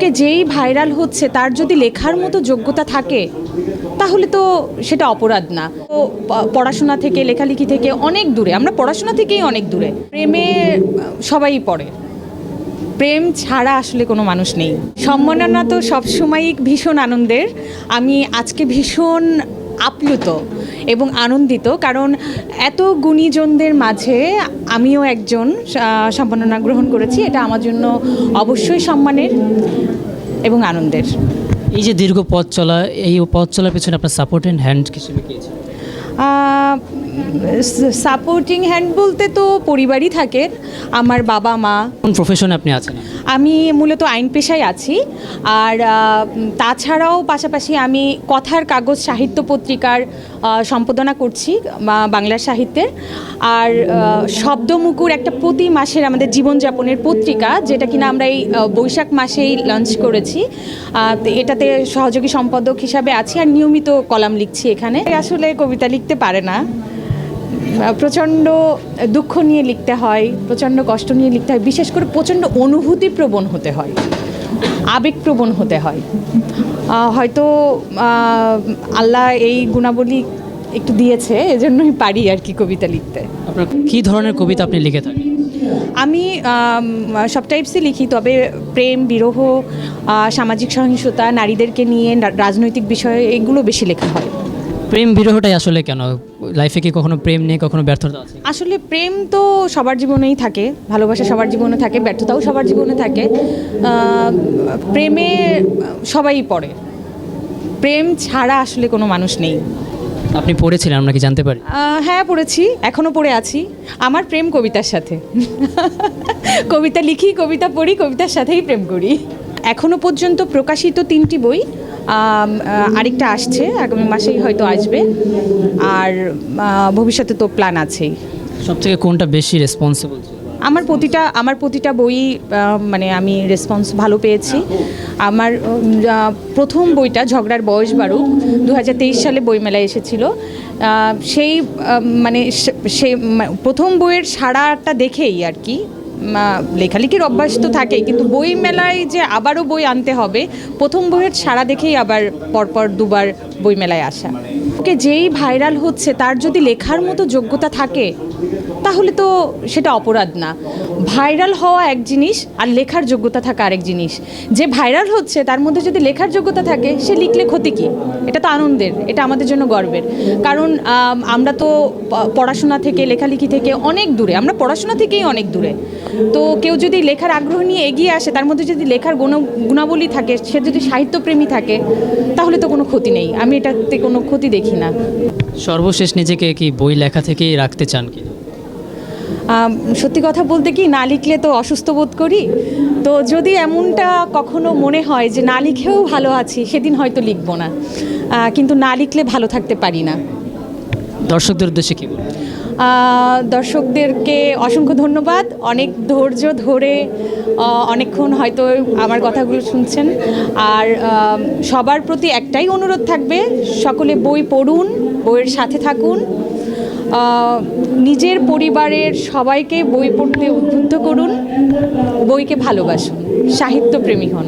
কে যেই ভাইরাল হচ্ছে তার যদি লেখার মতো যোগ্যতা থাকে তাহলে তো সেটা অপরাধ না। তো পড়াশোনা থেকে লেখালেখি থেকে অনেক দূরে, আমরা পড়াশোনা থেকেই অনেক দূরে। প্রেমে সবাই পড়ে, প্রেম ছাড়া আসলে কোনো মানুষ নেই। সম্মাননা তো সবসময়ই ভীষণ আনন্দের। আমি আজকে ভীষণ আপ্লুত এবং আনন্দিত, কারণ এত গুণীজনদের মাঝে আমিও একজন সম্মাননা গ্রহণ করেছি। এটা আমার জন্য অবশ্যই সম্মানের এবং আনন্দের। এই যে দীর্ঘ পথ চলা, এই পথ চলার পেছনে আপনার সাপোর্টিং হ্যান্ড হিসেবে কে ছিল? সাপোর্টিং হ্যান্ড বলতে তো পরিবারই থাকে, আমার বাবা মা। কোন প্রফেশনে আপনি আছেন? আমি মূলত আইন পেশায় আছি, আর তাছাড়াও পাশাপাশি আমি কথার কাগজ সাহিত্য পত্রিকার সম্পাদনা করছি বাংলা সাহিত্যের। আর শব্দমুকুর একটা প্রতি মাসের আমাদের জীবনযাপনের পত্রিকা, যেটা কিনা আমরা এই বৈশাখ মাসেই লঞ্চ করেছি। এটাতে সহযোগী সম্পাদক হিসাবে আছি, আর নিয়মিত কলাম লিখছি এখানে। আসলে কবিতা লিখতে পারে না, প্রচণ্ড দুঃখ নিয়ে লিখতে হয়, প্রচণ্ড কষ্ট নিয়ে লিখতে হয়, বিশেষ করে প্রচণ্ড অনুভূতিপ্রবণ হতে হয়, আবেগপ্রবণ হতে হয়। হয়তো আল্লাহ এই গুণাবলী একটু দিয়েছে, এজন্যই পারি আর কি কবিতা লিখতে। আপনার কী ধরনের কবিতা আপনি লিখে থাকেন? আমি সব টাইপসই লিখি, তবে প্রেম, বিরহ, সামাজিক সহিংসতা, নারীদেরকে নিয়ে, রাজনৈতিক বিষয়ে এগুলো বেশি লেখা হয়। প্রেম বিরহটাই আসলে কেন? লাইফে কি কখনো প্রেম নিয়ে কখনো ব্যর্থতা আছে? আসলে প্রেম তো সবার জীবনেই থাকে, ভালোবাসা সবার জীবনে থাকে, ব্যর্থতাও সবার জীবনে থাকে। প্রেমে সবাই পড়ে, প্রেম ছাড়া আসলে কোনো মানুষ নেই। আপনি পড়েছিলেন, আমরা কি জানতে পারি? হ্যাঁ, পড়েছি, এখনও পড়ে আছি। আমার প্রেম কবিতার সাথে। কবিতা লিখি, কবিতা পড়ি, কবিতার সাথেই প্রেম করি। এখনও পর্যন্ত প্রকাশিত 3টি বই, আরেকটা আসছে, আগামী মাসেই হয়তো আসবে, আর ভবিষ্যতে তো প্ল্যান আছেই। সব থেকে কোনটা বেশি রেসপন্সিবল? আমার প্রতিটা বই মানে আমি রেসপন্স ভালো পেয়েছি। আমার প্রথম বইটা ঝগড়ার বয়স বাড়ুক 2023 সালে বইমেলায় এসেছিল। সেই মানে সেই প্রথম বইয়ের সাড়াটা দেখেই আর কি, লেখালেখির অভ্যাস তো থাকেই, কিন্তু বই মেলায় যে আবারও বই আনতে হবে, প্রথম বইয়ের সাড়া দেখেই আবার পরপর দুবার বই মেলায় আসা। ওকে যেই ভাইরাল হচ্ছে তার যদি লেখার মতো যোগ্যতা থাকে তাহলে তো সেটা অপরাধ না। ভাইরাল হওয়া এক জিনিস, আর লেখার যোগ্যতা থাকা আরেক জিনিস। যে ভাইরাল হচ্ছে তার মধ্যে যদি লেখার যোগ্যতা থাকে, সে লিখলে ক্ষতি কী? এটা তো আনন্দের, এটা আমাদের জন্য গর্বের। কারণ আমরা তো পড়াশোনা থেকে, লেখালেখি থেকে অনেক দূরে, আমরা পড়াশোনা থেকেই অনেক দূরে। তো কেউ যদি লেখার আগ্রহ নিয়ে এগিয়ে আসে, তার মধ্যে যদি লেখার গুণাবলী থাকে, সে যদি সাহিত্যপ্রেমী থাকে, তাহলে তো কোনো ক্ষতি নেই। আমি এটাতে কোনো ক্ষতি দেখি না। সর্বশেষ নিজেকে কি বই লেখা থেকেই রাখতে চান কি? সত্যি কথা বলতে কি, না লিখলে তো অসুস্থ বোধ করি। তো যদি এমনটা কখনো মনে হয় যে না লিখেও ভালো আছি, সেদিন হয়তো লিখব না, কিন্তু না লিখলে ভালো থাকতে পারি না। দর্শকদের উদ্দেশ্যে কী বলবেন? দর্শকদেরকে অসংখ্য ধন্যবাদ, অনেক ধৈর্য ধরে অনেকক্ষণ হয়তো আমার কথাগুলো শুনছেন। আর সবার প্রতি একটাই অনুরোধ থাকবে, সকলে বই পড়ুন, বইয়ের সাথে থাকুন, নিজের পরিবারের সবাইকে বই পড়তে উদ্বুদ্ধ করুন, বইকে ভালোবাসুন, সাহিত্যপ্রেমী হন।